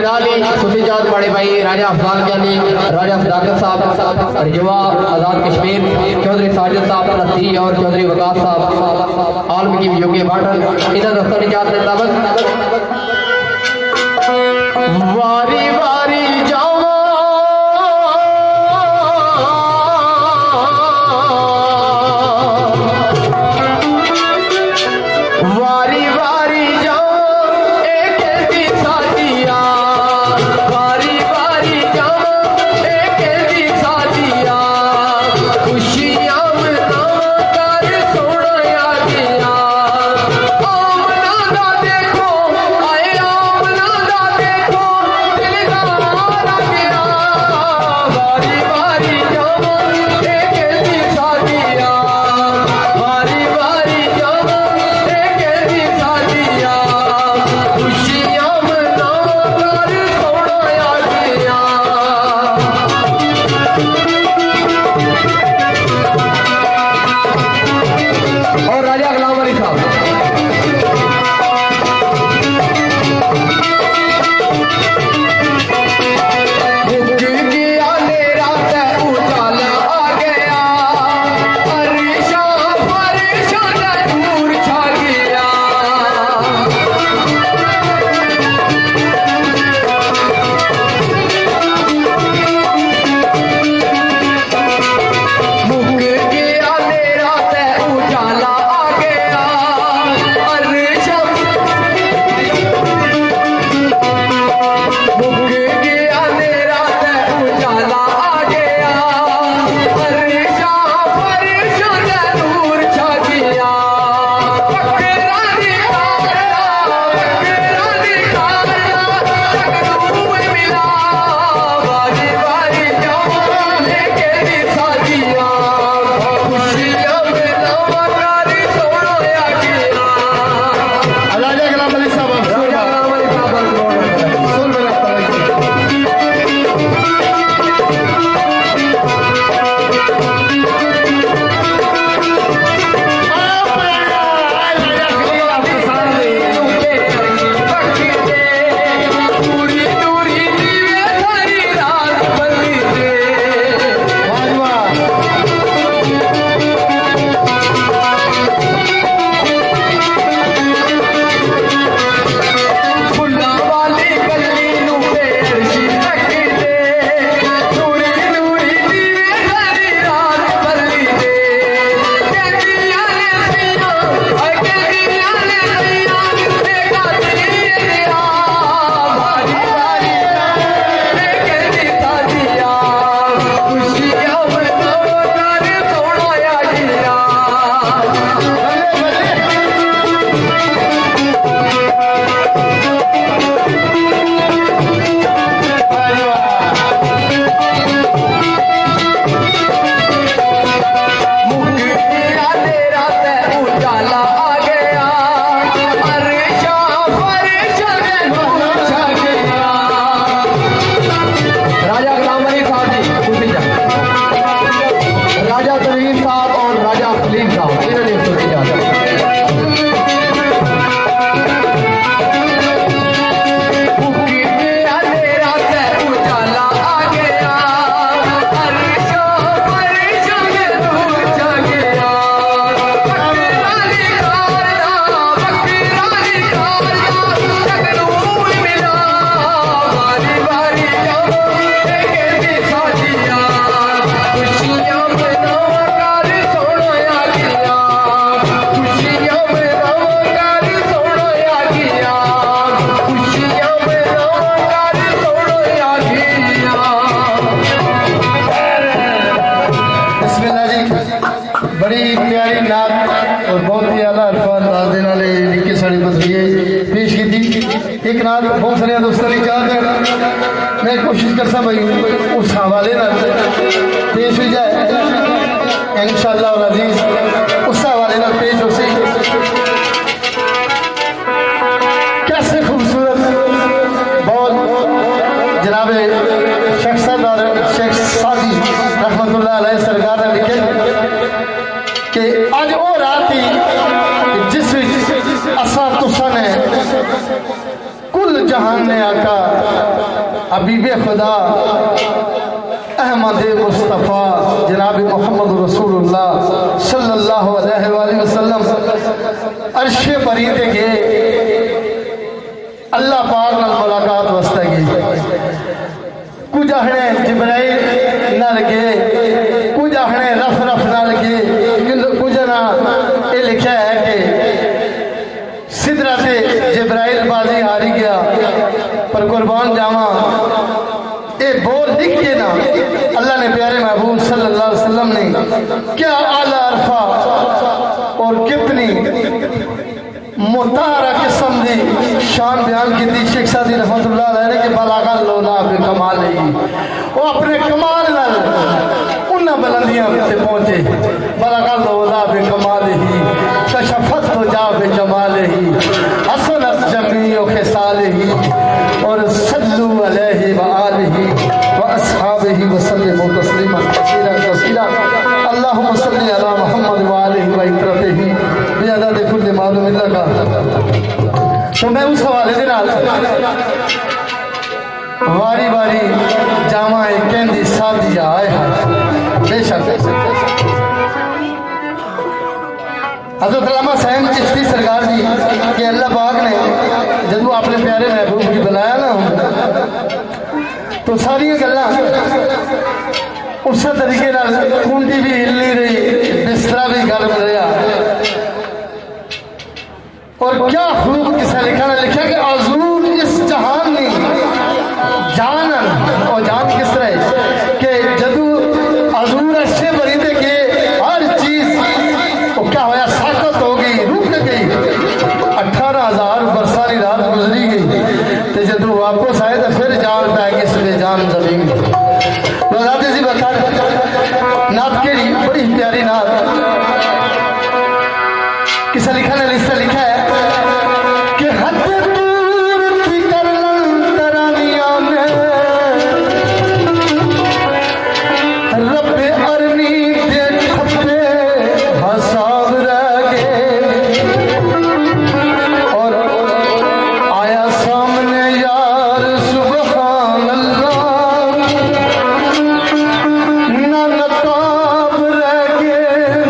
के नाल ही खुशी जात बड़े भाई राजा अफजाल ज्ञानी राजा सदाकत साहब रिजवा आजाद कश्मीर चौधरी साजिद साहब नसी और चौधरी वकास साहब आलम की योग्य बाटन इधर दफ्तर निजात जिंदाबाद वारी वारी जाओ वारी वारी जाओ एक दी साथिया वारी वारी जाओ एक दी साथिया खुशियां मना कर सोना गया आमना दा देखो आए आमना दा देखो दिलदार गया वारी वारी जाओ एक दी साथिया वारी वारी जाओ एक दी साथिया खुशियां मना कर सोना गया और राजा गुलाम अली साहब मुझ गया मेरा ते उजाला आ गया अरिशा फरिशा ते दूर छा गया मुझ गया मेरा ते उजाला आ गया अरिशा मुझ गया मेरा ते उजाला आ गया अरिशा फरिशा ते दूर छा गया बकरा निकाला जगनू मिला वारी वारी जाओ लेके दी साथिया खुशियां मना कर सोना गया राजा गुलाम अली साहब राजा गुलाम अली साहब सुन मेरा तवज्जो। दूरी दूरी दीवे सारी रात बंदी दे वाह वाह। फुल्ला वाली गली नू बेअर्शी रख दे दूरी दूरी दीवे सारी रात बंदी दे कहदियां ने सैयां कहदियां ने सैयां देखा दिया भारी भारी कहदी साथिया खुशियां मना कर सोना गया मुझ गया तेरा ते उजाला आ गया अरिशा फरिशा ते दूर छा गया राजा गुलाम अली साहब जी खुशी जा राजा तनवीर साहब और राजा सलीम साहब इन्होंने खुशी जा मुझ गया तेरा ते उजाला आ गया अरिशा फरिशा ते दूर छा गया बकरा निकाला जगनू मिला वारी वारी जाओ एक दी साथिया खुशियां मना कर सोना गया खुशियां मना कर सोना गया खुशियां मना कर सोना गया बिस्मिल्लाह जी। बड़ी प्यारी नात और बहुत ही आला अल्फाज दादे नाले निक्के साड़ी बसरिए पेश की थी। एक नात बहुत सारे दोस्तों ने चाह कर मैं कोशिश कर सा भाई उस हवाले ना पेश हो जाए इंशाअल्लाह और अजीज उस हवाले ना पेश हो सी कैसे खूबसूरत बहुत जनाब शख्सत और शेख सादी रहमतुल्लाह अलैह सरकार ने लिखे कि अज वो रात ही जिस असा तुसा ने कुल जहान ने आका हबीब खुदा अहमद मुस्तफ़ा जनाब मोहम्मद रसूलुल्लाह सल्लल्लाहु अलैहि वसल्लम अर्शे परीते गए अल्लाह पाक नाल मुलाकात वास्ते गए। कुछ आहने जिब्राइल नाल गए, कुछ आहने रफ रफ नाल गए, कुछ ना ये लिखा है कि सिदरा से जिब्राइल बाजी हारी गया। पर कुर्बान जावा ये बोल लिख के ना अल्लाह ने प्यारे महबूब सल्लल्लाहु अलैहि वसल्लम ने क्या आला अरफा और कितनी मुतारा किस्म की शान बयान की थी। शेख सादी रहमतुल्लाह अलैह ने कि बलागा लोला बे कमाल ही वो अपने कमाल नाल उन्ना बुलंदियां पे पहुंचे। बलागा लोला बे कमाल ही कशफत तो जा बे जमाल ही हसनत जमीओ खिसाल ही और सल्लु अलैहि व आलिहि व अस्हाबिहि व सल्लिमु तस्लीमा कसीरा कसीरा। अल्लाहुम्मा सल्लि अला मुहम्मद व आलिहि व इत्रतिहि बिअदद कुल्ल मालूम लगा। तो मैं उस हवाले दे नाल वारी वारी जावा कहंदी सादी आए बेशक हज़रत अल्लामा सैम चिश्ती सरकार जी के अल्लाह पाक ने जब अपने प्यारे महबूब की बुलाया ना तो सारिया गल्लां उस तरीके कुंडी भी हिल नहीं रही, बिस्तरा भी गर्म रहा। और क्या खूब किसा लिखा ना लिखा कि आजूर इस जहान में जानन और जान किस तरह कि जदू आजूर अच्छे बरीदे के हर चीज वो क्या होया साकत हो गई, रुक गई। 18,000 बरसानी रात गुजरी गई तो जदू वापस आए तो फिर जान पाएगी इसमें जान जमीन जी बता नात केड़ी बड़ी प्यारी नात किसा लिखा ना लिस्ता लिखा है कि हद दूर थी करलन तरानिया में रब्बे अरनी दे खपे हसाब रह गए और आया सामने यार सुबहान अल्लाह ना नकाब रह गए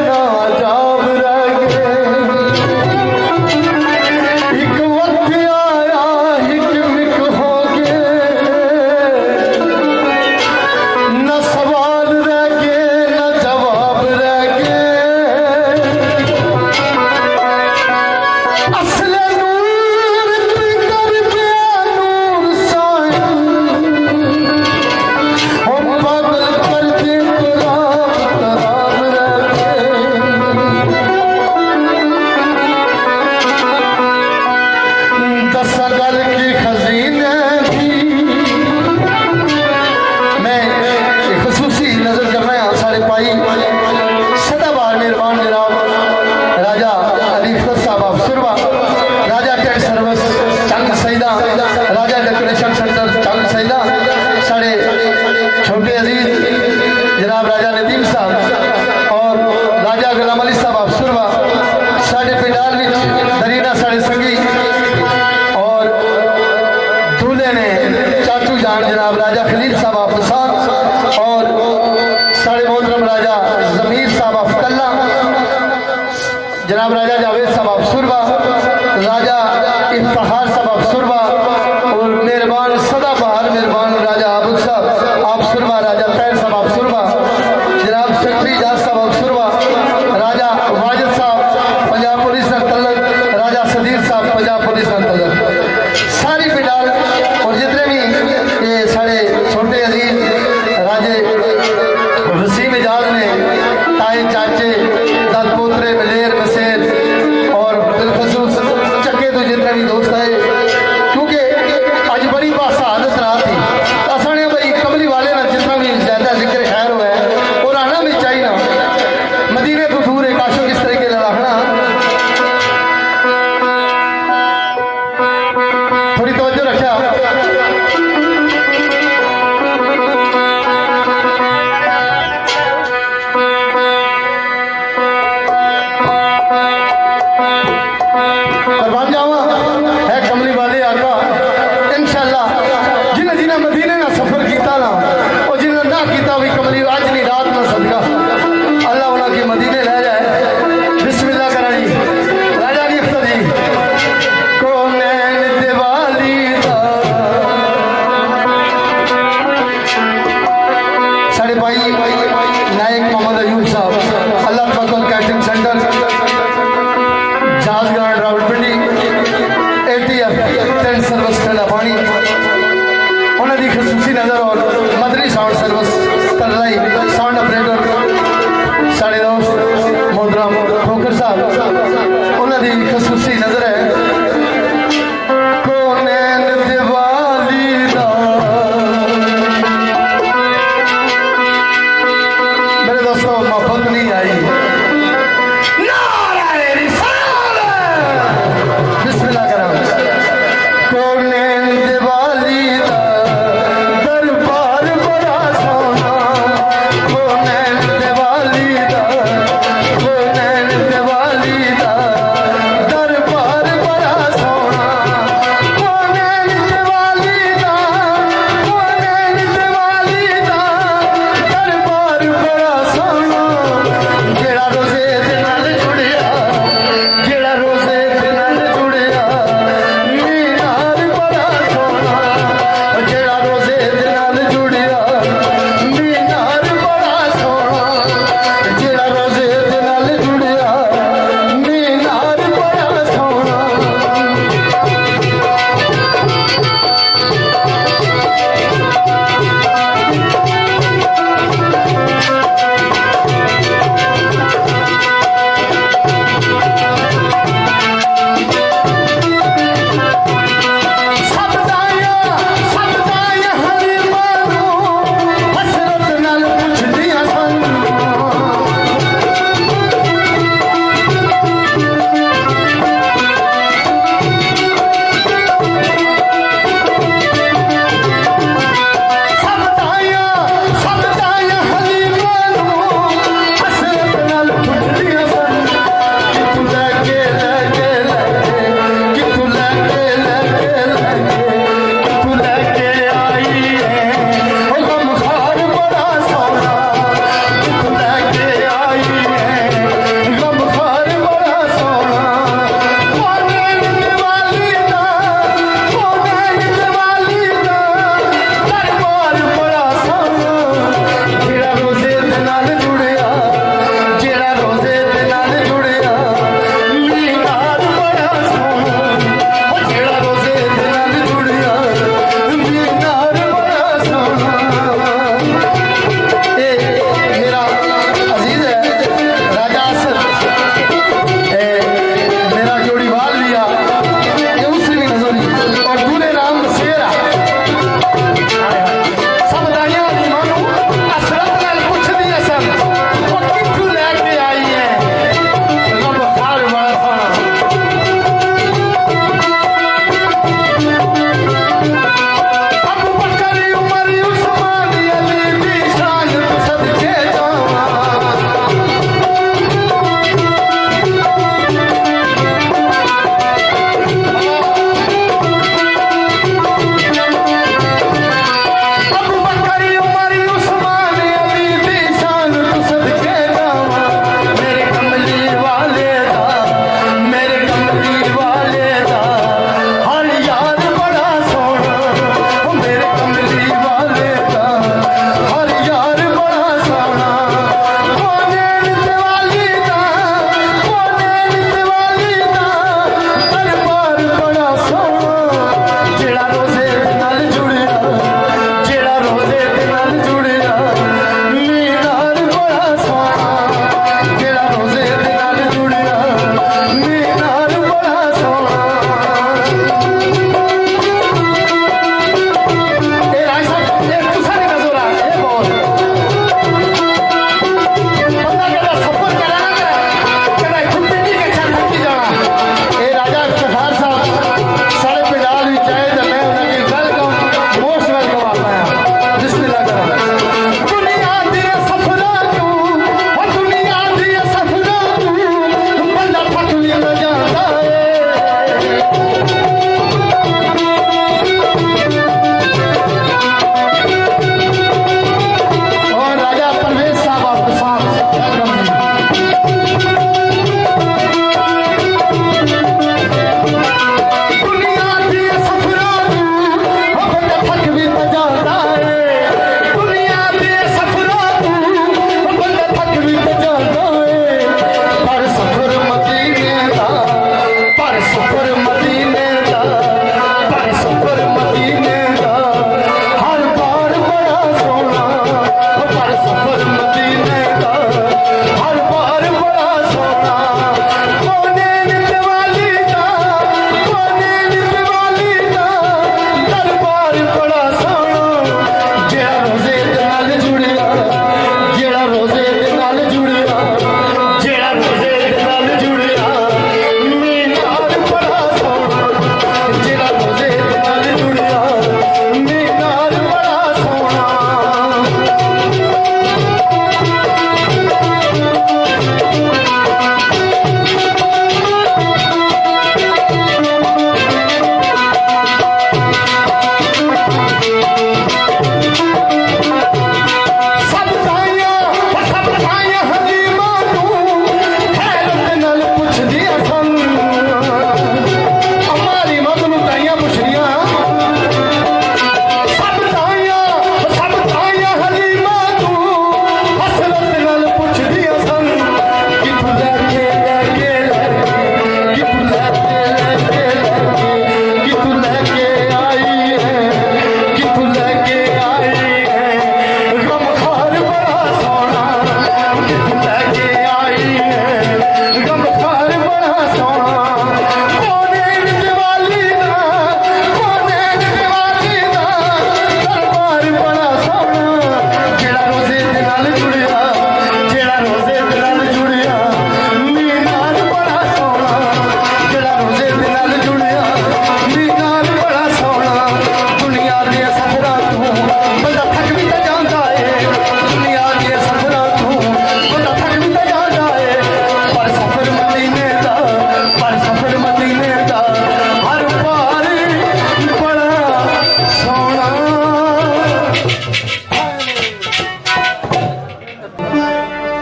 ना अजाब रह गए। एक वक्त आया हिकमिक हो गए न सवाल रह गए न जवाब रह गए। असले नूर कर गया नूर साहिब हम पागल कर दे तराब तराब रह गए। दस गल की खजीने भी मैं खसूसी नजर कर रहा हूँ सारे पाई सदाबहार मेहरबान जनाब राजा अली साहब अफसरवा, राजा टेक सर्विस चंग सईदा, राजा डेकोरेशन सेंटर चंग सईदा, साढ़े छोटे अजीज जनाब राजा नदीम साहब और राजा गुलाम अली साहब अफसरवा, साढ़े पिंडाल विच दरीना साढ़े संगी और दूल्हे ने चाचू जान जनाब राजा खलील साहब अफसान और साढ़े मोहतरम राजा जमीर साहब अफकल्ला, जनाब राजा जावेद साहब अफसुरवा, राजा इफ्तार साहब अफसुरवा और मेहरबान सदाबहार मेहरबान राजा आबुद साहब अफसुरवा, राजा तैर साहब अफसुरवा, जनाब शक्री जाज साहब अफसुरवा, राजा वाजिद साहब पंजाब पुलिस तलक, राजा सदीर साहब पंजाब पुलिस तलक, सारी पिंडाल और जितने भी ये साढ़े छोटे अजीज राजे वसीम इजाज ने ताए चाचे दल पोतरे मलेर बसेर और बिलखसूस चक्के तो जितने भी दोस्त आए क्योंकि आज बड़ी बासादत रात थी। नायक मोहम्मद अयूब साहब अल्लाह तवक्कुल कैटरिंग सेंटर जहाज grand Rawalpindi ATF tent service ठंडा पानी उन्होंने खसूसी नज़र और मदनी साउंड सर्विस कर रही साउंड ऑपरेटर साढ़े दोस्त मोहतरम खोखर साहब उन्होंने खसूसी नज़र है कोनैन दिवाली दा मेरे दोस्तों मोहब्बत नहीं आई नारे रिसालत बिस्मिल्लाह करो कोनैन दिवाली दा दरबार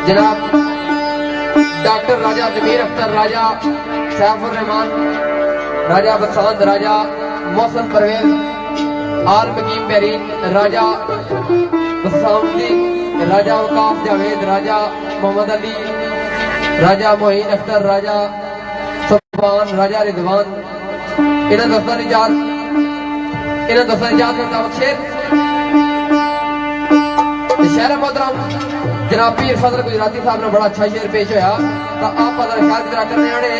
जनाब डॉक्टर राजा जमीर अख्तर, राजा सैफुर रहमान, राजा बसंत, राजा मौसम परवेज, आल मकीम बेरीन, राजा बसाउद्दी, राजा वकाफ जावेद, राजा मोहम्मद अली, राजा मोहीन अख्तर, राजा सुभान, राजा रिजवान। इन्हें दोस्तों ने याद करता शेर शहर मोहतरम जनाब पीर फजल गुजराती साहब ने बड़ा अच्छा शेर पेश होया, तो आप शायद की तरह करने वाले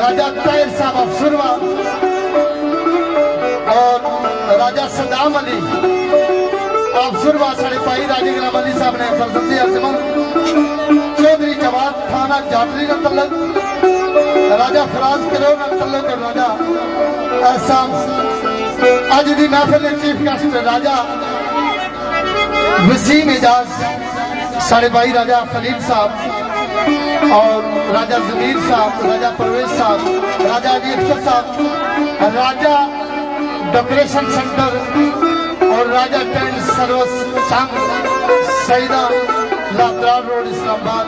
राजा ताहिर साहब अफसरवा और राजा सदाम अली अफसरवा साढ़े भाई राजे गुलाम अली साहब ने फरजंदी अर्जमन चौधरी जवाद थाना जाफरी का तल्लक राजा फराज करो का तल्लक और राजा एहसान अज की महफिल चीफ गेस्ट राजा वसीम एजाज साढ़े भाई राजा खलील साहब और राजा जमीर साहब, राजा परवेज साहब, राजा अली अख्तर साहब, राजा डेकोरेशन सेंटर और राजा टेंट सर्विस संघ सईदा लादरार रोड इस्लामाबाद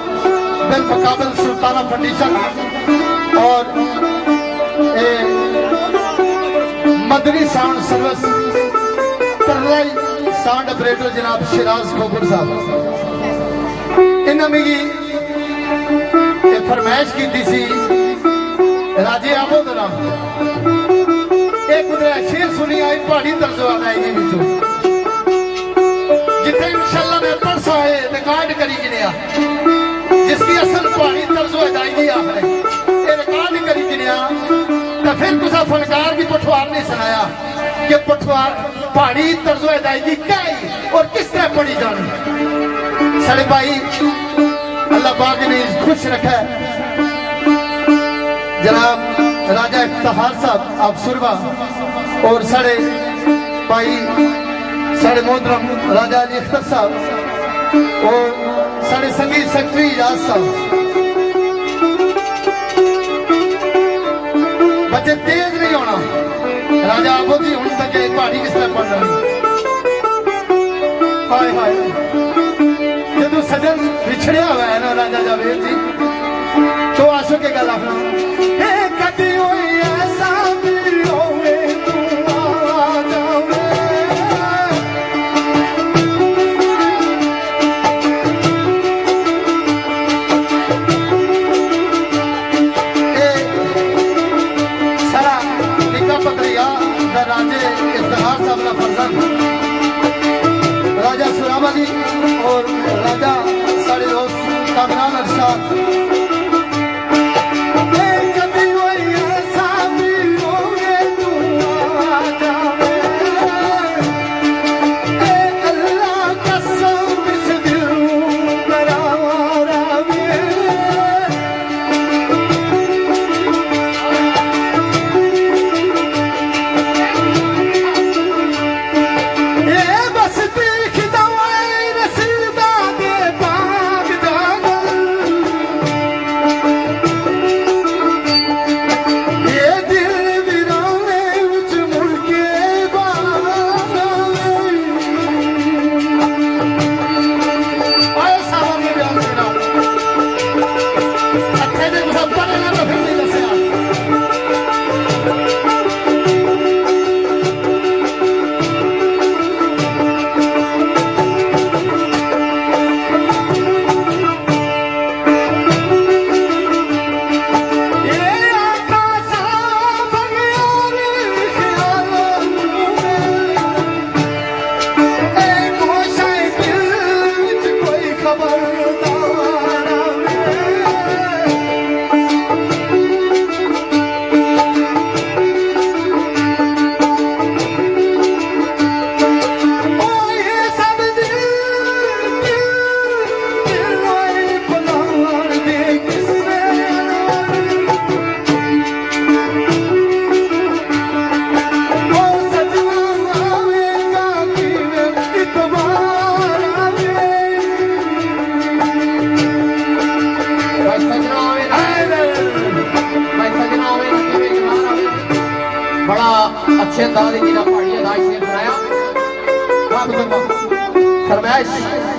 बिल मुकाबल सुल्ताना फर्नीचर और Madni sound service Tarlai sound operator जनाब शिराज खोपुर साहब इन्हें मिगी फरमाइश की थी राजे आबो दराम एक शेर सुनी आई पहाड़ी तर्जवान आई जिथे इंशाल्लाह मैं परसों आए रिकॉर्ड करी गिनिया जिसकी असल पहाड़ी तर्जो अदायगी आखिर ये रिकॉर्ड करी गिनिया तो फिर कुछ फनकार की पठवार ने सुनाया कि पठवार पहाड़ी तर्जो अदायगी क्या है और किस तरह पढ़ी जानी सारे भाई अल्लाह पाक ने खुश रखा जनाब राजा इफ्तिखार साहब अफसरवा और साढ़े भाई साढ़े मोहतरम राजा अली अख्तर साहब और साढ़े संगीत सेक्रेटरी याद साहब बच्चे तेज नहीं होना राजा आबो जी हूं तक पहाड़ी किस तरह पढ़ रही हाय हाय जो सजन बिछड़िया हुआ है ना राजा जावेद जी तो आंसू के गल आखना कदी होई ऐसा भी होवे तू आ जावे सारा निका पत्रिया राजे इफ्तिखार साहब का फर्जंद राजा सुराबादी और राजा साढ़े दोस्त कामरान अरशाद बड़ा अच्छे अंदाज की पहाड़ी अदाज से बनाया फरमाइश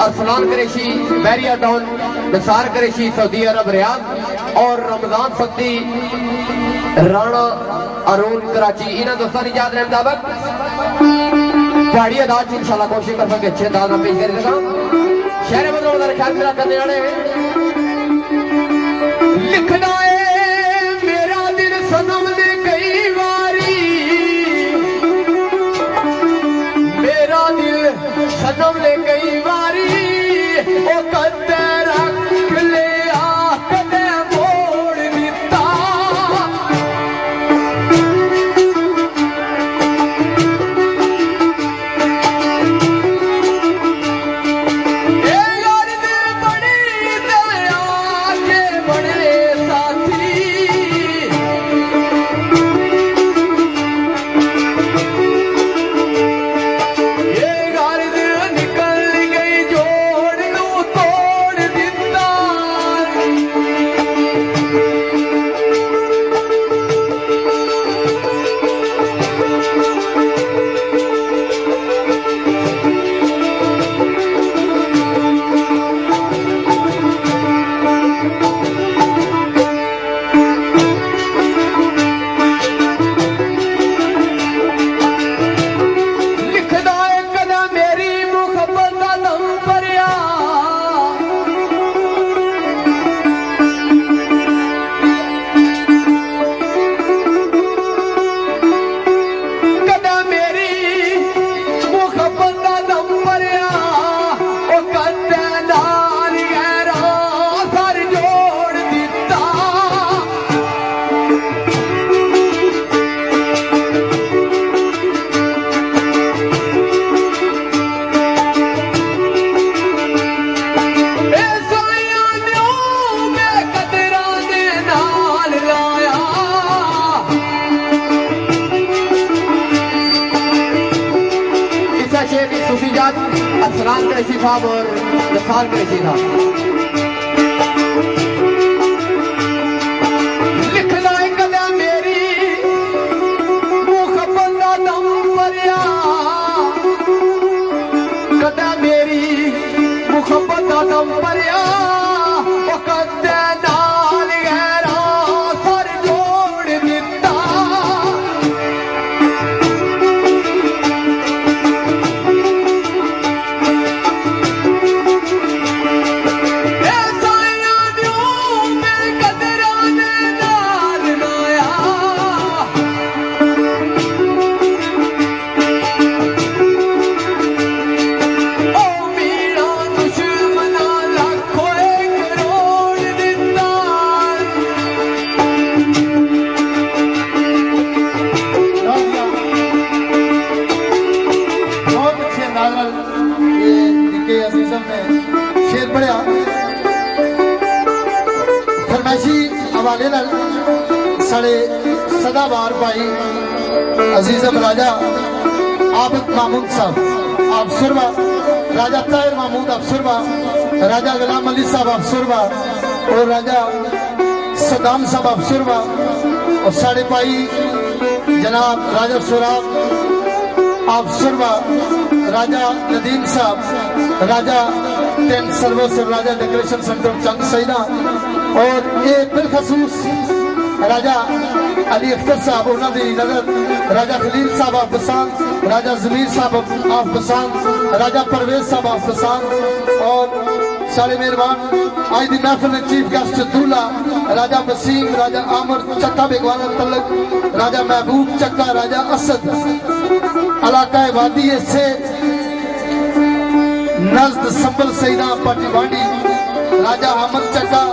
अरसलान करेशी बैरिया टाउन निसार करेशी सऊदी अरब रियाद और रमजान सत्ती राणा अरुण कराची इन्होंने दोस्तों की याद रहने मुताबिक पहाड़ी अदाज इंशाल्लाह कोशिश कर सके अच्छे अंदाज में पेश करेगा शहर बदलाव का ख्याल मेरा करने वाले लिखना है मेरा दिल सनम ने कई बारी मेरा दिल सनम ने कई बारी ओ कदे रख ले कदे मोड़ दिता निकल गए खुशी जात अरसलान कुरैशी साहब और जफार कुरैशी साहब। लिखना है कदा मेरी मुहब्बत दा दम भरिया, कदा मेरी मुहब्बत दा दम भरिया, ओ कदे नाल गहरा सर जोड़ दिता। शेर पढ़िया फरमाइशी हवाले नाल साढ़े सदाबार भाई अजीजम राजा आबिद महमूद साहब अफसरवा, राजा ताहिर महमूद अफसरवा, राजा गुलाम अली साहब अफसरवा और राजा सदाम साहब अफसरवा और साढ़े भाई जनाब राजा सुराब अफसरवा, राजा नदीम साहब, राजा टेंट सर्विस और राजा डेकोरेशन सेंटर चंग सईदा और ये बिलखसूस राजा अली अख्तर साहब उन्होंने नजर, राजा खलील साहब ऑफ बसान, राजा जमीर साहब ऑफ बसान, राजा परवेज साहब ऑफ बसान और सारे मेहरबान आज की महफिल में चीफ गेस्ट दूल्हा राजा वसीम, राजा आमर चक्का बेगवाना तलक, राजा महबूब चक्का, राजा असद इलाका वादी से नजद संबल सईदा पाटीवाड़ी, राजा अहमद चक्का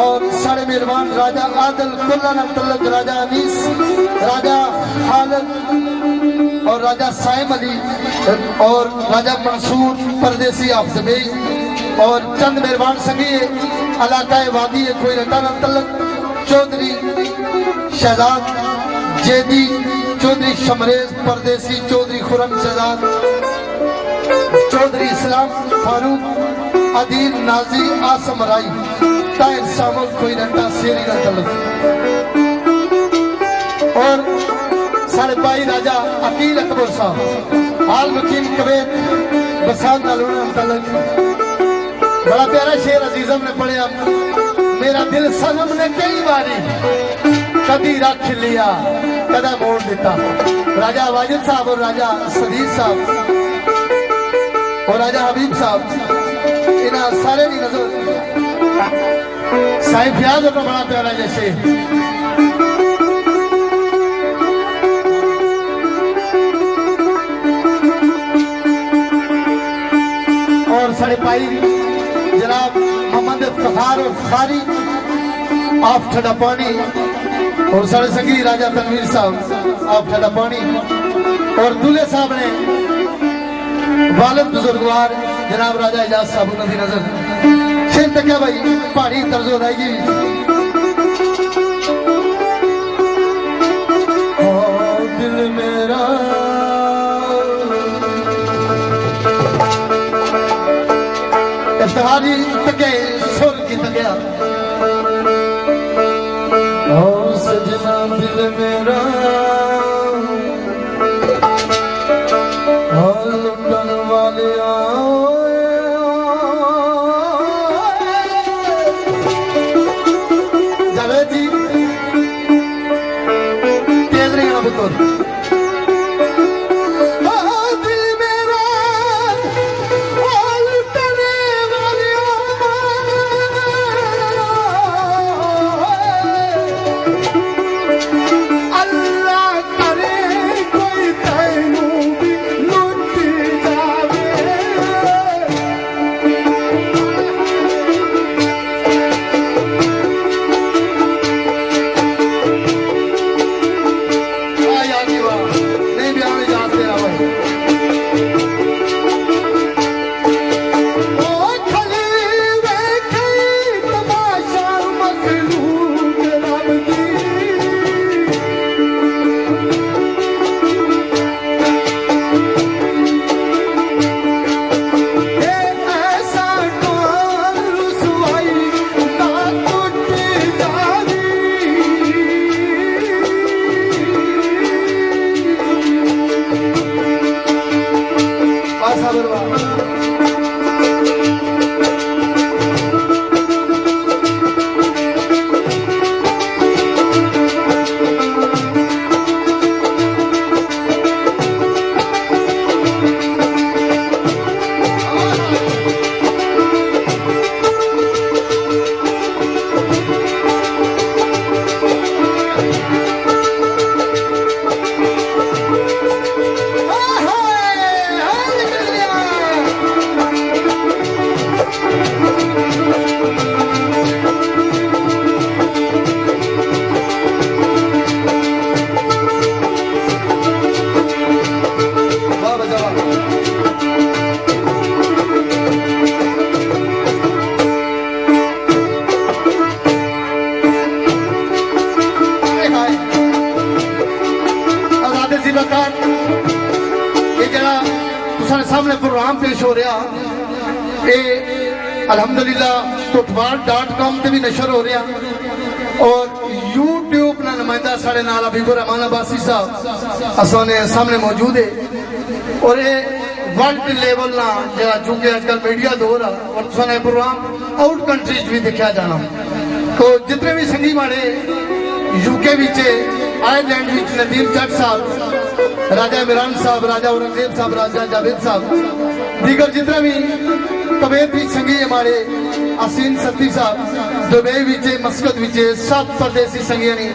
और सारे मेहरबान राजा आदल कुल्ला तलक, राजा अनीस, राजा खालिद और राजा साइम अली और राजा मंसूर परदेसी ऑफ दुबई और चंद मेहरबान संगी इलाका वादी कोई रटा तलक, चौधरी शहजाद जेदी, चौधरी शमरेज परदेसी, चौधरी खुरम शहजाद, चौधरी इस्लाम फारूक, अदील नाजी, आसम राई, ताहिर सामल कोई रटा शेरी का तलक और साढ़े भाई राजा अकील अकबर साहब आल मकीन कवेत बसात तलक। बड़ा प्यारा शेर अजीजम ने पढ़िया, मेरा दिल सनम ने कई बारी कभी रख लिया कदा मोड़ दिता। राजा वाजिद साहब और राजा सदीर साहब और राजा हबीब साहब इन्हें सारे की नजर साहिब फयाज अपना बड़ा प्यारा जैसे और साढ़े भाई जनाब मोहम्मद फखार और फखारी ऑफ ठंडा पानी और साढ़े संगी राजा तनवीर साहब ऑफ ठंडा पानी और दूल्हे साहब ने वालिद बुजुर्गवार जनाब राजा इजाज साहब उन्होंने नजर शेर तक भाई पहाड़ी तर्जो अदायगी दिल मेरा इफ्तिखारी तके सुर की तकिया सजना दिल मेरा लुटन वाले जावेद जी तेज रही ना पुत्र दिल मेरा लुटने वाले साबर वाह। वाह बजा वाह। हाय हाय आजाद जी बकार ये जरा तुसारे सामने प्रोग्राम पेश हो रहा ये अल्हम्दुलिल्लाह टुटवार.com ते भी नशर हो रहा और यूट्यूब ना नुमाइंदा साढ़े नाल हबीबुर रहमान अब्बासी साहब असाने सामने मौजूद है और ये वर्ल्ड लेवल ना जरा चूंकि आजकल मीडिया दौर है और तुसाने प्रोग्राम आउट कंट्रीज भी देखा जाना तो जितने भी संगी माड़े यूके विच आयरलैंड विच नदीम जट साहब राजा इमरान साहब राजा औरंगजेब साहब राजा जावेद साहब दीगर जितने भी तबीयत भी संगी हमारे आसीन सत्ती साहब दुबई विचे मस्कत विचे सब परदेसी संगिया ने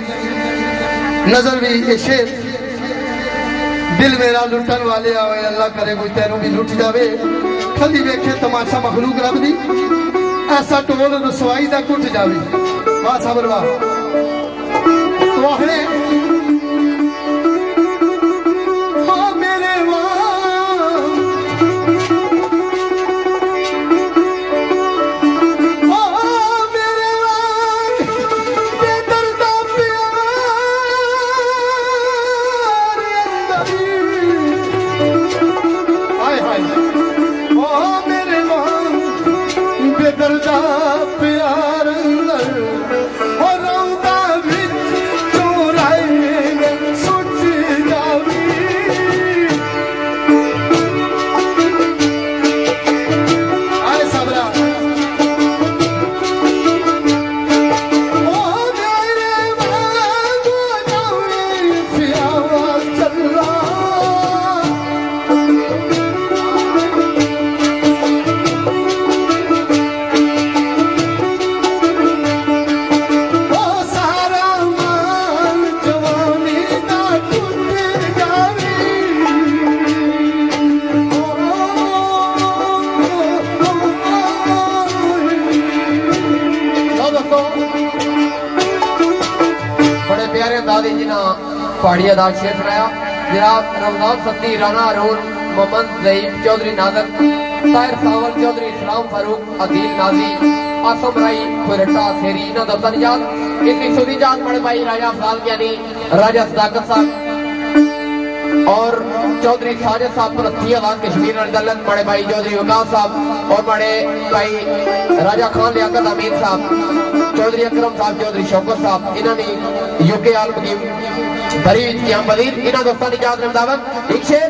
नजर भी ये शेर दिल मेरा लुटन वाले आवे अल्लाह करे कोई तेरों भी लुट जावे खली वेखे तमाशा मखलूक रब दी ऐसा टोल रसवाई दा कुट जावे वाह साबर वाह तो आखने हाँ मेरे बेदर्दा प्यार अंदर और रौदा विच चोराए में सुच जावी आए सबरा ओ मेरे बाबू जावे फियावा चल्ला बड़े प्यारे अंदाज जिन्ना पहाड़ी अदा शेर सुनाया जनाब रमजान सत्ती राना अरून मोहम्मद जहीब चौधरी नादर ताहिर सावल चौधरी इस्लाम फारूक अदील नाजी आसम राई खुरटा शेरी इन्हों दफ्तर निजात इसकी सुधी जात बड़े भाई राजा अफजाल ज्ञानी राजा सदाकत साहब और चौधरी साजिद साहब प्रथी आजाद कश्मीर अदालत बड़े भाई चौधरी वकास साहब और बड़े भाई राजा खान लियाकत अमीन साहब चौधरी अकरम साहब चौधरी शौकत साहब इन्होंने यूके आलम की भरी यहाँ बदीर इन्हों दोस्तों की जात मुताबिक एक शेर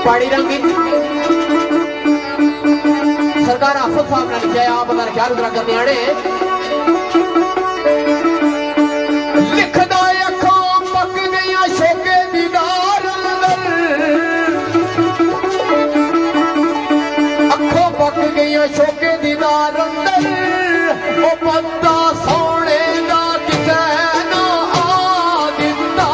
पहाड़ी रंगी सरकार आफत साहब ने लिखा आप अगर ख्याल उतरा करने आने लिखदा अखों पक गई शोके दीदार अखों पक गई शोके दीदार अंदर ओ बंदा सोने दा किसे ना आ दिता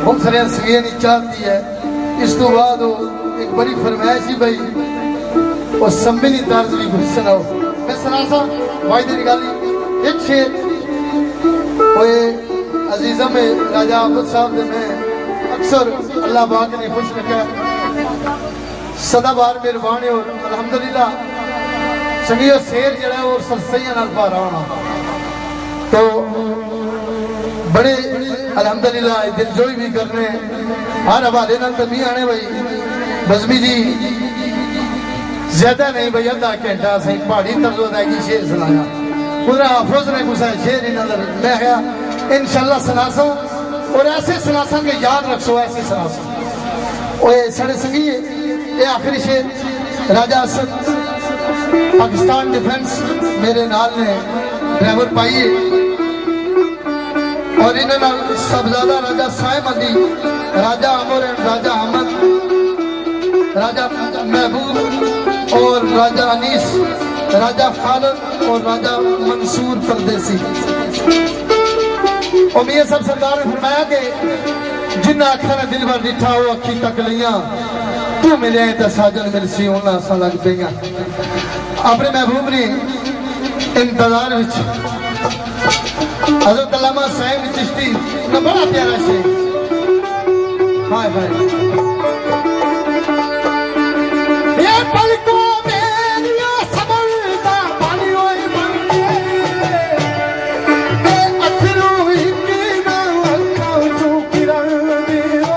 बहुत सारे सगिया नहीं चाहती है। इस तो बाद वो एक बड़ी फरमाइश ही भाई और सम्मिलित दर्ज भी कुछ सुनाओ। मैं सुना सा वायदे निकाली एक शेर ओए अजीजा में राजा आफत साहब ने मैं अक्सर अल्लाह पाक ने खुश रखा सदाबार मेहरबान है और अल्हम्दुलिल्लाह संगियो शेर जड़ा और सस्सैया नाल भारा होना तो बड़े अल्हम्दुलिल्लाह दिलजोई भी करने हर हवाले नाल तो भी आने भाई बज़मी जी ज्यादा नहीं भाई अद्धा घंटा सही पहाड़ी तर्ज अदायगी शेर सुनाया पूरा हाफिज ने कुछ शेर ही नजर मैं गया इंशाल्लाह सुनासो और ऐसे सुनासा के याद रखो ऐसे सुनासो ओए साढ़े संगी ये आखिरी शेर राजा असद पाकिस्तान डिफेंस मेरे नाल ने ड्राइवर पाइए और इन्होंने सबजादा राजा साहिब अली राजा अमर एंड राजा अहमद राजा महबूब और राजा अनीस राजा खालिद और राजा मंसूर परदेसी और मियां सब सरदार ने फरमाया कि जिन्ना अखा ने दिल भर डिठा वो अखी तक लिया तू मिले तो साजन मिलसी उन्ना सा लग पेगा अपने महबूब ने इंतजार विच हज़रत अल्लामा साहिब चिश्ती का बड़ा प्यारा शेर हाय हाय ये पलकों मेरिया समरदा पानी ओए बन के ए अथरू की ना अखां तू किरण दियो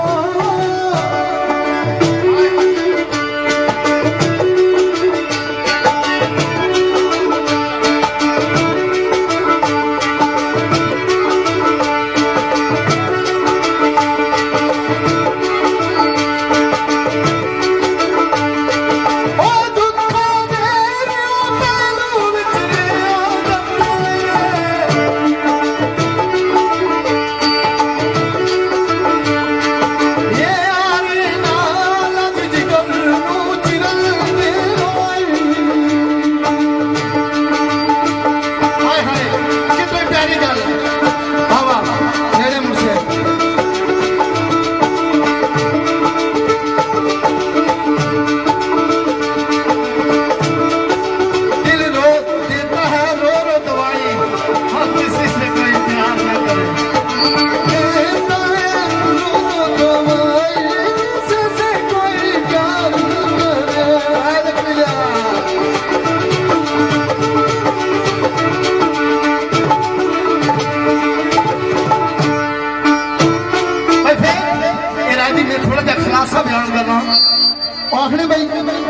आखने भाई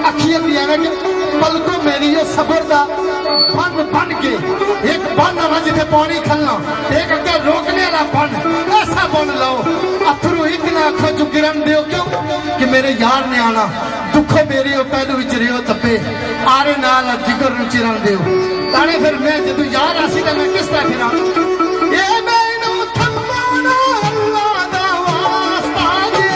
अखियां दिया कि पलकों मेरी ये सबर दा बन बन के एक बन आना जिथे पानी खलना एक अगर रोकने वाला बन ऐसा बन लो अथरू इतना आखो जो गिरन दियो क्यों कि मेरे यार ने आना दुखो मेरी ओ पहलू विच रियो तपे आरे नाल जिगर नु चिरन दियो ताने फिर मैं जदू यार आसी ते मैं किस तरह फिरा ये मैनू थम्माना अल्लाह दा वास्ता दे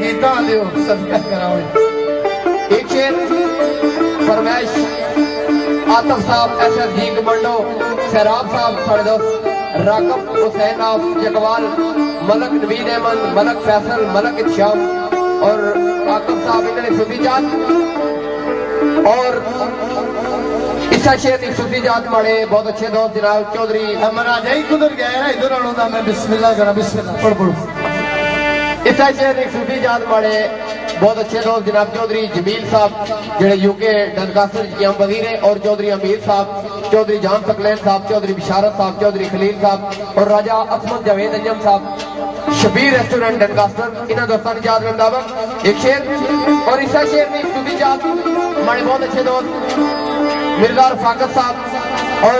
गीता लियो सदका कराओ एक शेर फरमाइश आतफ साहब एसएसजी कमांडो सैराब साहब साढ़े दोस्त राकब हुसैन ऑफ जगवाल मलक नवीद अहमद मलक फैसल मलक इत्शाम और आकब साहब इन्होंने सूफी जात और इसा शेर की सूफी जात माड़े बहुत अच्छे दोस्त जनाब चौधरी महाराजा ही कुदर गया है इधर आना था मैं बिस्मिल्लाह करा बिस्मिल्लाह पढ़ पढ़ इसा शेर एक सूफी जात माड़े बहुत अच्छे दोस्त जनाब चौधरी जमील साहब जेडे यूके डनकास्टर के हम वजीर है, और चौधरी अमीर साहब, चौधरी जान सकलैन साहब, चौधरी बिशारत साहब, चौधरी खलील साहब और राजा असमत जावेद अंजम साहब, शबीर रेस्टोरेंट डनकास्टर। इन्होंने दोस्तों ने याद मुताबिक एक शेर और इसा शेर नहीं स्तुति जात हमारे बहुत अच्छे दोस्त मिर्जा रफाकत साहब और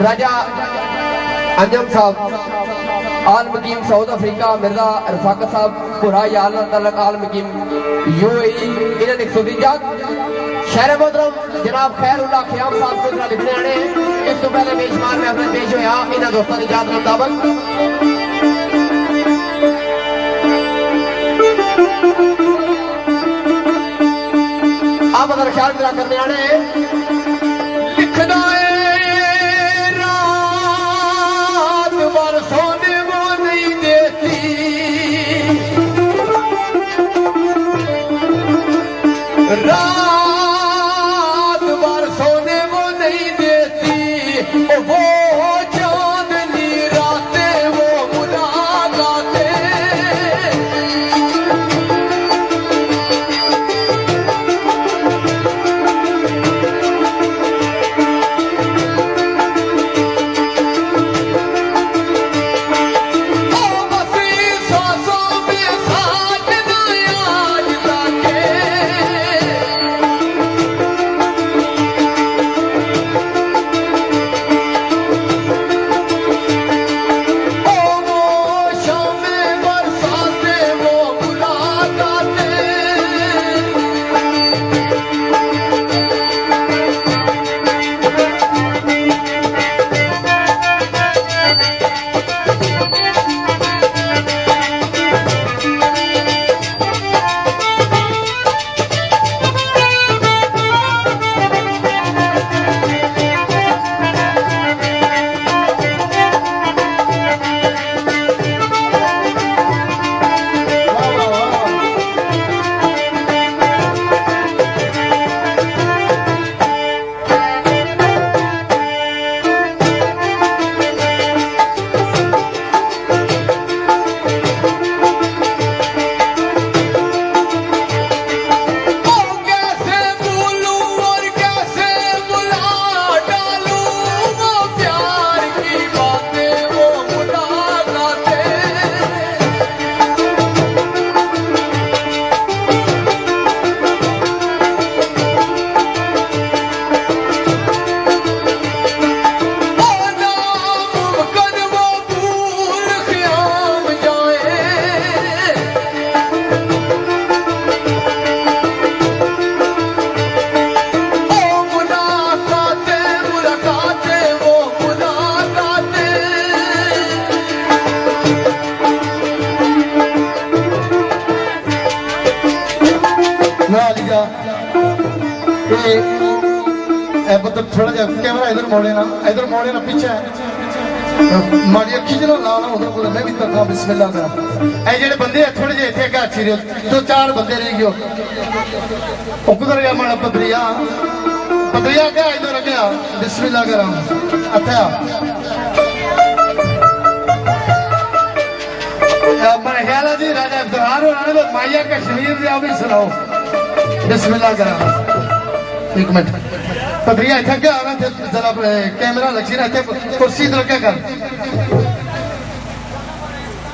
राजा अंजम साहब, आल मकीम साउथ अफ्रीका मिर्जा रफाकत साहब पुरा आल मकीम यूएई। इन्होंने एक स्तुति जात शहर मोहतरम जनाब खैरुल्लाह ख्याम साहब को लिखने आने हैं। इस तो पहले मेजबान में अपने पेश होया इन्होंने दोस्तों ने याद मुताबिक आप अगर ख्याल मेरा करने आने लिखना है रात भर सोने वो नहीं देती, रात भर सोने वो नहीं देती, वो चांदनी रातें वो मुलाकातें। मतलब थोड़ा जा कैमरा इधर मोड़े ना पीछे माड़ी अखी जो ला ला उधर बोला मैं भी तक बिस्मिल्लाह करा ए जेडे बंदे थोड़े जे इथे का अच्छी रहे दो चार बंदे रह गयो ओ कुदर गया माड़ा पदरिया क्या इधर गया बिस्मिल्लाह करा अच्छा मेरे ख्याल है जी राजा इफ्तिखार होने तो माया कश्मीर से भी सुनाओ बिस्मिल्लाह करा एक मिनट पदरिया इतना क्या आ रहा थे जरा कैमरा लगी ना कुर्सी इधर क्या कर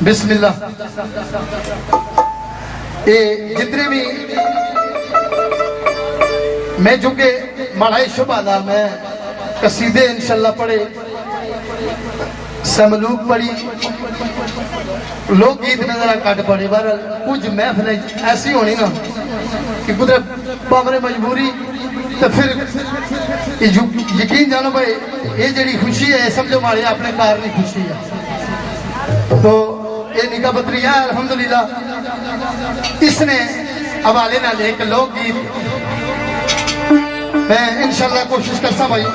बिस्मिल्लाह ये जितने भी मैं चूंकि मढ़ाई शुभादा मैं कसीदे इंशाल्लाह पढ़े समलूक पढ़ी लोकगीत में जरा कट पड़े बहरहाल कुछ महफिल ऐसी होनी ना कि कुदरत पावरे मजबूरी तो फिर यकीन जानो भाई ये जड़ी खुशी है समझो हमारे अपने कार की खुशी है तो ये निका बदरिया अल्हम्दुलिल्लाह इसने हवाले ना एक लोकगीत मैं इंशाल्लाह कोशिश करता भाई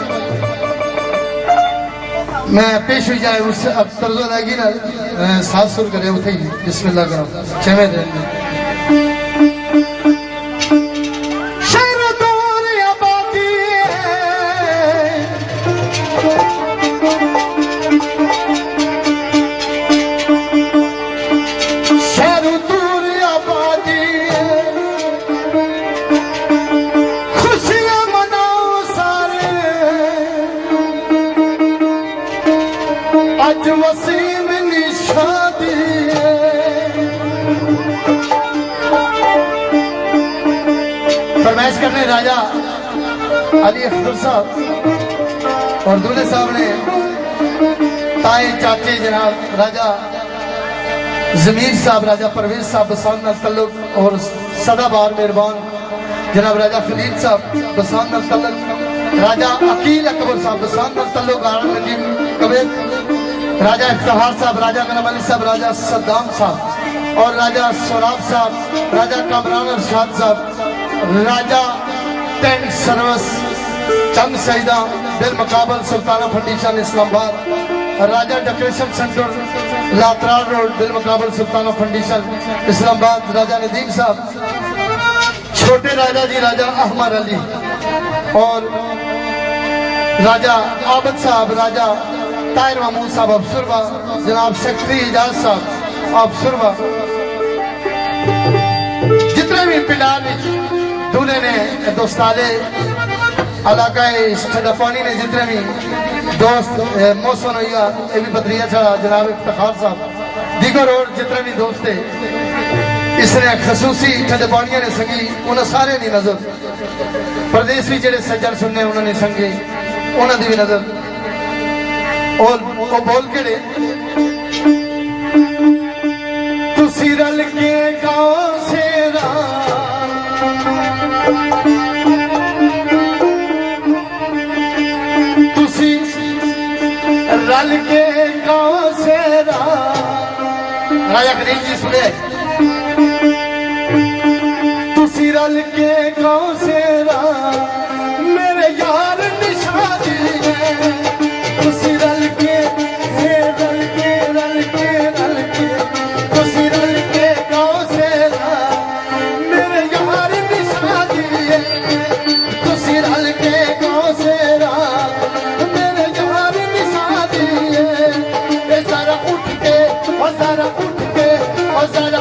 मैं पेश हो जाए उससे अब तर्ज लगी ना 7 सुर करे उठे बिस्मिल्लाह करो छेवे दिन आज वसीम नी शादी फरमाइश करने राजा अली अकबर साहब और दूल्हे साहब ने ताए चाचे जनाब राजा जमीर साहब, राजा परवेज साहब बसान नाल तल्लुक और सदाबार मेहरबान जनाब राजा खलील साहब बसान नाल तल्लुक, राजा अकील अकबर साहब बसान नाल तल्लुक आरन नजीम कवैत, राजा इफ्तिखार साहब, राजा गनम अली साहब, राजा सद्दाम साहब और राजा सोराब साहब, राजा कामरान अरशाद साहब, राजा टेंट सर्वस चंद सईदा बिल मुकाबल Sultana foundation Islamabad, Raja decoration centre Latrar road बिल मुकाबल सुल्ताना फाउंडेशन इस्लामाबाद, राजा नदीम साहब, छोटे राजा जी राजा अहमद अली और राजा आबद साहब, राजा ताहिर महमूद साहब अफसरवा, जनाब सेक्रेटरी इजाज साहब अफसरवा, जितने भी पिंडार दूल्हे ने दोस्ताले इलाका ठंडा पानी ने जितने भी दोस्त मौसम हुआ ये भी बदरिया छड़ा जनाब इफ्तिखार साहब दीगर और जितने भी दोस्त थे इसने खसूसी ठंडे पानिया ने संगी उन्होंने सारे की नजर प्रदेश भी जेडे सज्जन सुनने उन्होंने संगी उन्होंने भी नजर और वो बोल के तुसी रल के गाँव से रल के गाँव से राजा करीम जी सुने तुसी रल के गाँव से मेरे यार निशादी है तुसी रल के रल के रल के रल के तुसी रल के गाँव से मेरे यार निशादी है तुसी रल के गाँव से जरा उठ के और जरा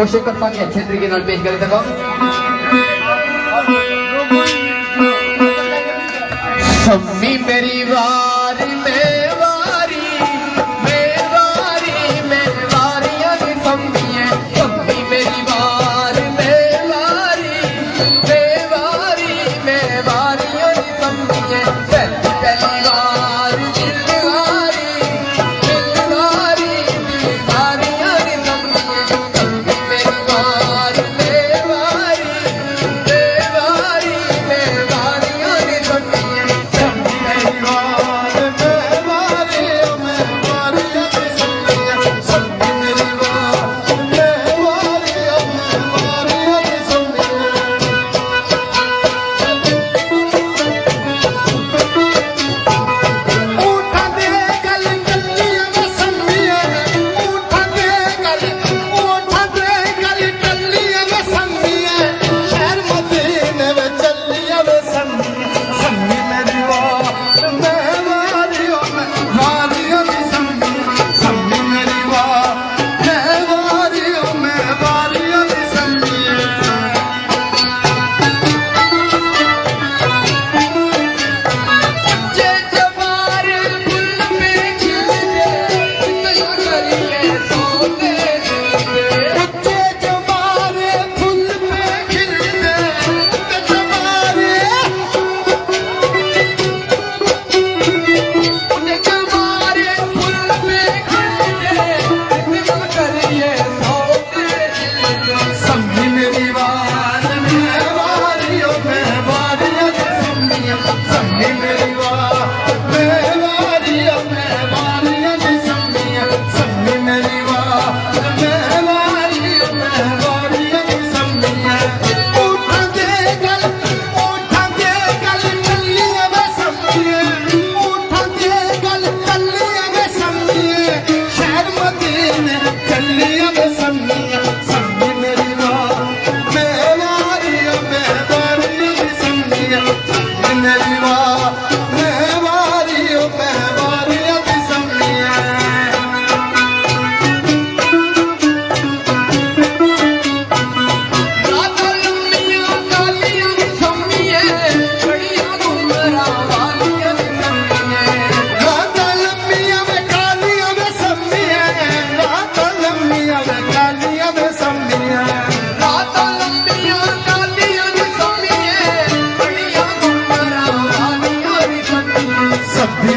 कोशिश करता कि अच्छे तरीके नाल पेश करे सका। सम्मी मेरी वारी में वारी में वारियां दी सम्मी है। सम्मी मेरी वारी में वारियां दी सम्मी है।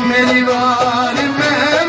पहली बार दिलवारी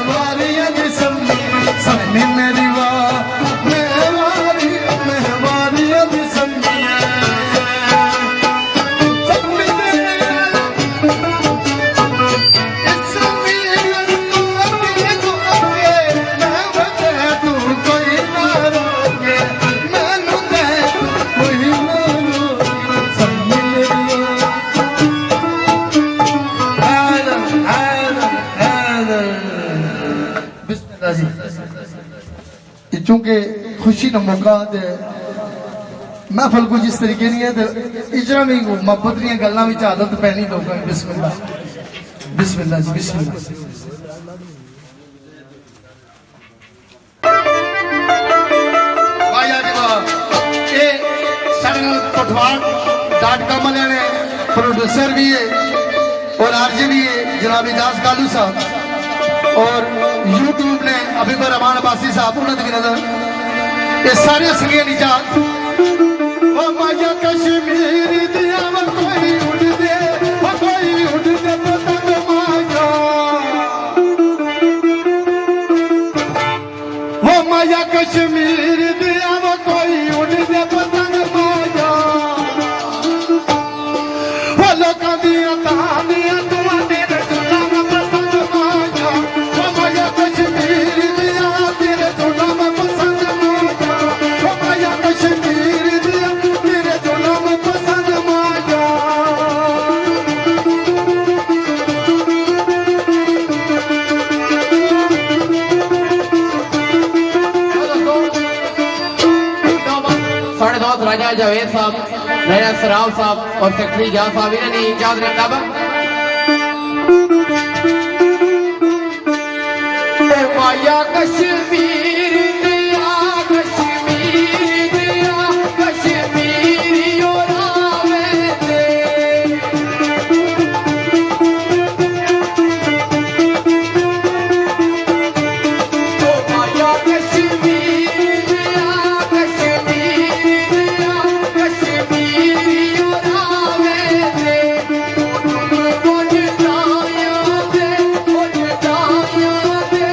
वारियां दी सम्मी है। सम्मी मेरी वारी में वारियां दी सम्मी है। चूंकि खुशी का मौका महफल कुछ इस तरीके नहीं है तो इजरा भी मोहब्बत दी गल्लां विच आदत पैनी लोगों की। बिस्मिल्लाह बिस्मिल्लाह जी बिस्मिल्लाह। प्रोड्यूसर भी है और आरजे भी है जनाब इजाज कालू साहब और यूट्यूब ने अबीबर रहमान अब्बासी साहब उन्होंने की नजर ये सारे संगिया निजात कश्मीर दिया कोई उड़ दे पतंग माया वो माया कश्मीर दिया कोई उड़ दे पतंग माया दिया कहानियां तुआ तेरे जुलम पसंद माया ओ माया कश्मीर दिया तेरे जुलम पसंद माया ओ माया कश्मीर दिया तेरे जुलम पसंद माया साढ़े दोस्त राजा जावेद साहब, राजा सराव साहब और सेक्रेटरी जान साहब इन्होंने इजाजत रखा माया कश्मीर दिया कश्मीर दिया कश्मीर रावे दे ओ माया कश्मीर दिया कश्मीर दिया कश्मीर रावे दे कुछ जाया दे कुछ जाया दे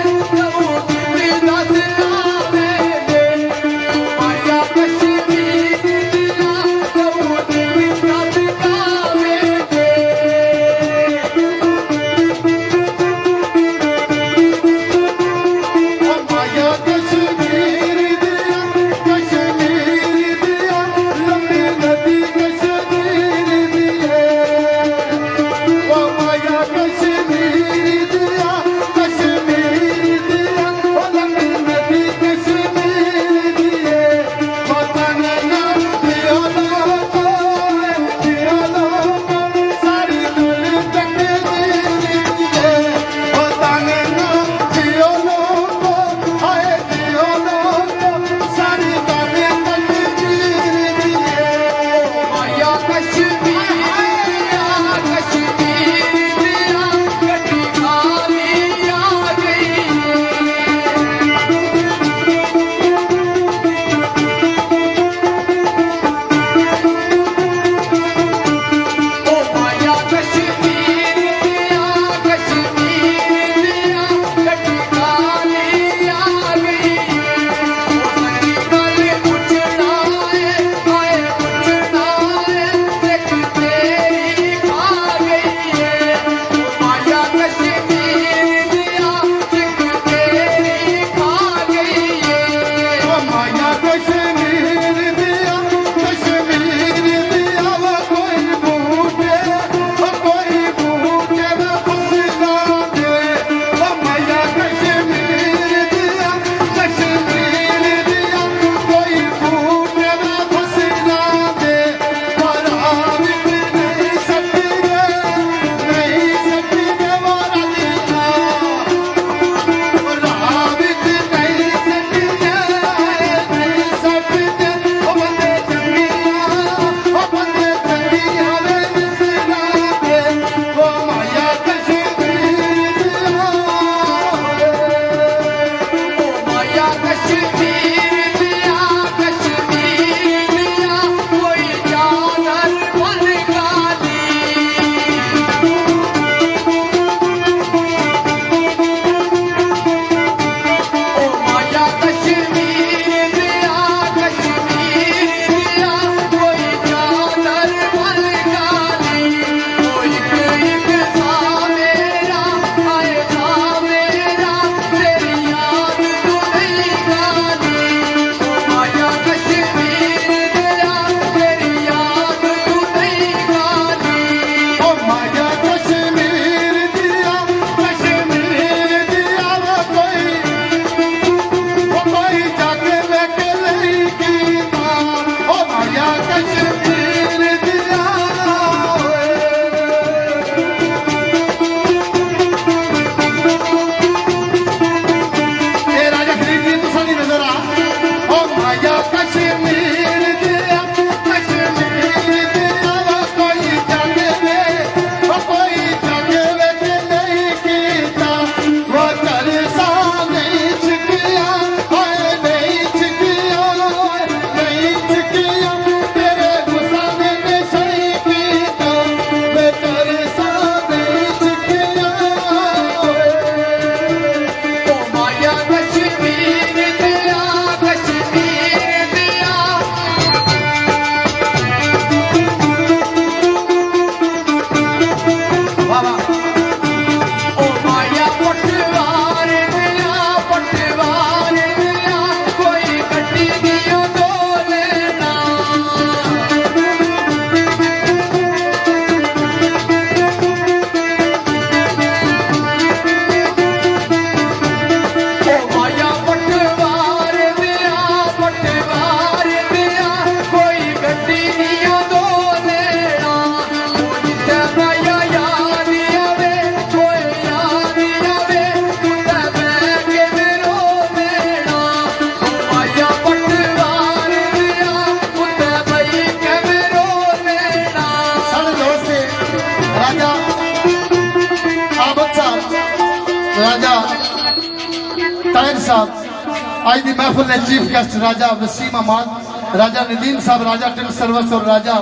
साहब आज की महफिल ने चीफ गेस्ट राजा वसीम अहमद, राजा नदीम साहब, राजा टिन सरवस और राजा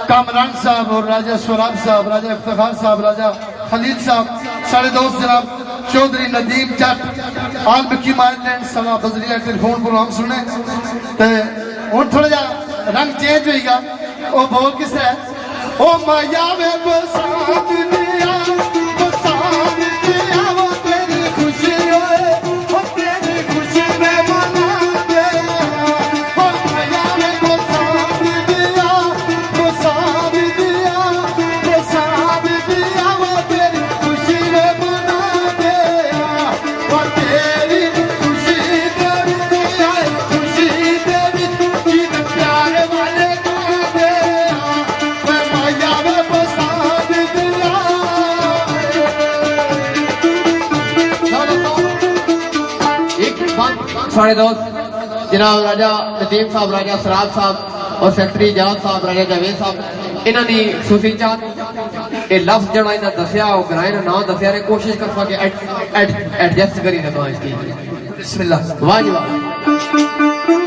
कामरान साहब और राजा स्वराब साहब, राजा इफ्तिखार साहब, राजा खलील साहब, सारे दोस्त जनाब चौधरी नदीम जट आलम की माइलैंड सवा बजरिया टेलीफोन पर हम सुने ते हुन थोड़ा जा रंग चेंज होएगा। ओ बोल किस है ओ माया में बसात दिया बसात दिया वो तेरी खुशी होए वो तेरी खुशी में मना दे ओ माया में बसात दिया बसात दिया बसात दिया वो तेरी खुशी में मना दे वो तेरी खुशी तेरी दिया खुशी तेरी जीत प्यार वाले का दे मैं माया में बसात दिया। साढ़े दोस्त जनाब राजा नदीम साहब, राजा सराज साहब और सेक्रेटरी जाद साहब, राजा जावेद साहब इन्हों की सूफी चांद ये लफ्ज जड़ा इन्हें दसिया वो ग्राए ना दसिया ने कोशिश कर सके एडजस्ट करी दे इसकी। बिस्मिल्लाह वाह जी वाह।